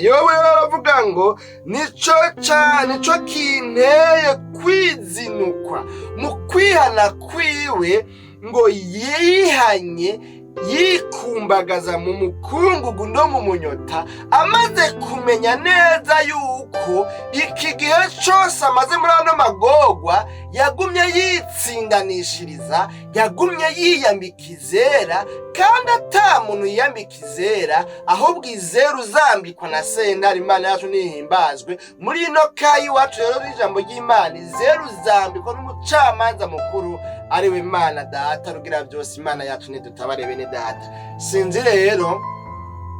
Yobú aravuga ngo nico kinteye kwizinukwa mu kwihana kwiwe ngo yihanye yikumbagaza mu mukungugu no mu munyota, amaze kumenya neza yuko iki gihe cyose amaze muri ano magorwa yagumye yitsindanishiriza, yagumye yiyambika izera, kandi ata muntu yiyambika izera, ahubwo izera uzambikwa na sentare. Imana yacu nihimbazwe. Muri ino kayi iwacu rero n'ijambo ry'Imana, izera uzambikwa n'umucamanza mukuru ariwe Imana Data rugira byose. Imana yacu nidutabare bene Data. Sinzi rero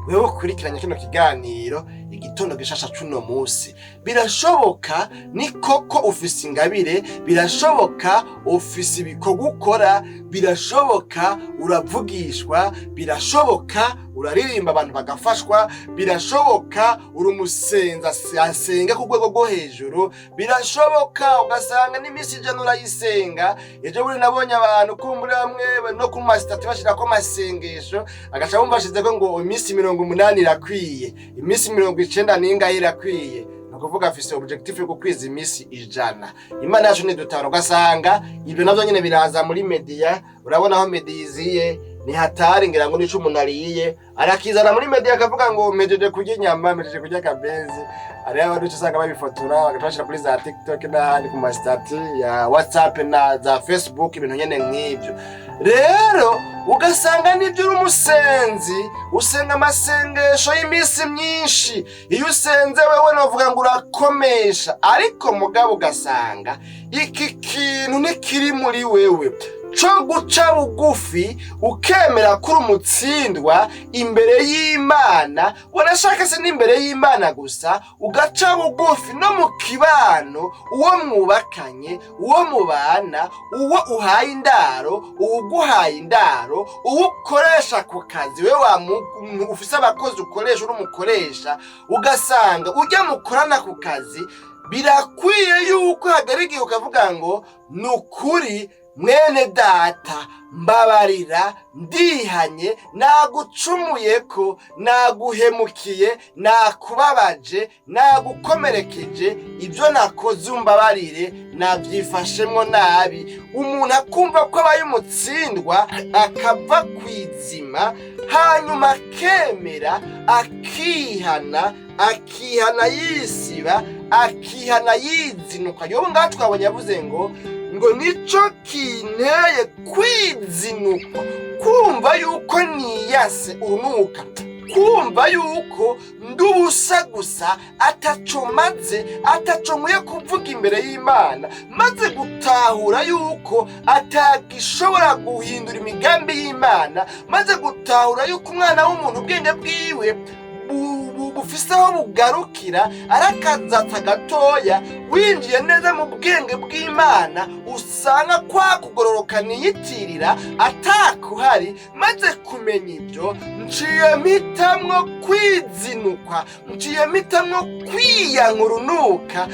wewe ukurikiranye kino kiganiro igitondo gishasha cuno musi, birashoboka ni koko ufise ingabire, birashoboka ufise ibikorwa ukora, birashoboka uravugishwa, birashoboka uraririmba abantu bagafashwa, birashoboka uri umusenzi asenga ku rwego rwo hejuru, birashoboka ugasanga n'imisi ijana urayisenga. Ejo buri nabonye abantu kumbura bamwe no ku masitati bashirako amasengesho, agaca bumva ashizeko ngo imisi 80 irakwiye, imisi 90 ningahe irakwiye, nukuvuga afise objectif yo kukwiza imisi 100. Imana yacu nidutabara. Ugasanga ibyo navyo nyene biraza muri media, urabona aho media iziye ni hatari, ngira ngo nico umuntu ariye arakizana muri media akavuga ngo mejeje kurya inyama, mejeje kurya kabenzi. Ariya abantu usanga babifotora bagatashira kuri za TikTok n'ahandi ku masitati ya WhatsApp na za Facebook, ibintu nyene nk'ibyo. Rero ugasanga nibyo uri umusenzi, usenga amasengesho y'imisi myinshi, iyo usenze wewe novuga ngo urakomesha, ariko mugabo ugasanga iki kintu nikiri muri wewe cyo guca bugufi ukemera kuri umutsindwa imbere y'Imana. Wanashaka se n'imbere y'Imana gusa, ugaca bugufi no mu kibano, uwo mwubakanye, uwo mubana, uwo uhaye indaro, uguhaye indaro, uwo ukoresha ku kazi, we wa ufise abakozi ukoresha uri umukoresha, ugasanga ujya mukorana ku kazi, birakwiye yuko hagarigiye ukavuga ngo nukuri mwene Data mbabarira, ndihanye, nagucumuyeko, naguhemukiye, nakubabaje, nagukomerekeje, ibyo nakoze umbabarire, nabyifashemwo nabi. Umuntu akumva ko abaye umutsindwa akava kwizima, hanyuma akemera akihana yisiba, akihana yizinuka. Yobu ngaho twabonye yavuze ngo nico kinteye kwizinuka, kumva yuko niyase unuka, kumva yuko ndubusa gusa, ataco maze, ataco nkwiye kuvuga imbere y'Imana, maze gutahura yuko atagishobora guhindura imigambi y'Imana, maze gutahura yuko umwana w'umuntu ubwenge bwiwe bufise aho bugarukira, arakazata gatoya. Winjiye neza mu bwenge bw'Imana, usanga kwa kugororoka niyitirira atakuhari. Maze kumenya ibyo, nciye mpitamwo kwizinukwa, nciye mpitamwo kwiyankurunuka,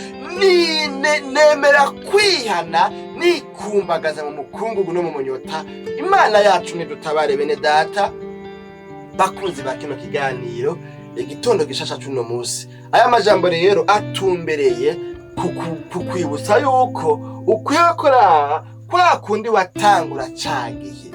nemera kwihana, nikumbagaza mu mukungugu no mu munyota. Imana yacu nidutabare bene Data. Bakunzi ba kino kiganiro igitondo gishasha cuno musi, aya majambo rero atumbereye kukwibutsa yuko ukwiye gukora kwa kundi watangura cagiye.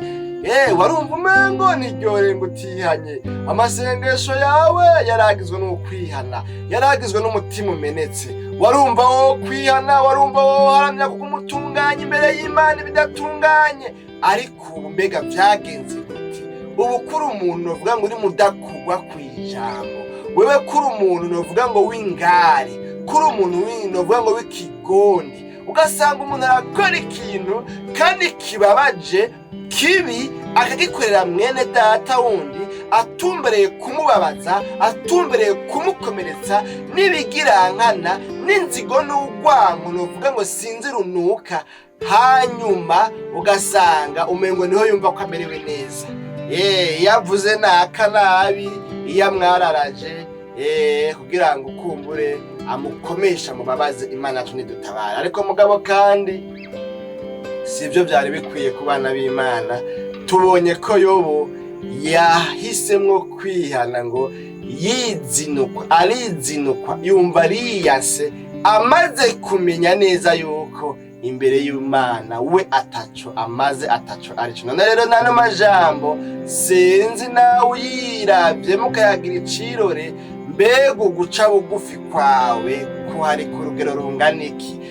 Warumva umengo niryohere ngo utihanye, amasengesho yawe yaragizwe n'ukwihana, yaragizwe n'umutima umenetse. Warumva wo kwihana, warumva wo haramya kuko umutunganye imbere y'Imana bidatunganye, ariko ubu mbega vyagenze gute? Ubu kuri umuntu novuga ngo uri mudakugwa kwijambo, wewe kuri umuntu novuga ngo w'ingari, kuri umuntu novuga ngo w'ikigondi, ugasanga umuntu arakora ikintu kandi kibabaje kibi, akagikorera mwene Data wundi, atumbereye kumubabaza, atumbereye kumukomeretsa n'ibigirankana n'inzigo n'urwango novuga ngo sinzi runuka. Hanyuma ugasanga umengo niho yumva ko amerewe neza. Yavuze naka nabi, iya mwararaje, kugira ngo ukumbure amukomesha mubabaze. Imana yacu nidutabara. Ariko mugabo kandi sivyo byari bikwiye ku bana b'Imana. Tubonye ko Yobu yahisemwo kwihana ngo arizinukwa yumva ariyase, amaze kumenya neza yuko imbere y'Imana we ataco amaze, ataco arico. None rero n'ano majambo sinzi nawe uyiravye mukayagira icirore, mbega uguca bugufi kwawe ko hari ku rugero rungana iki?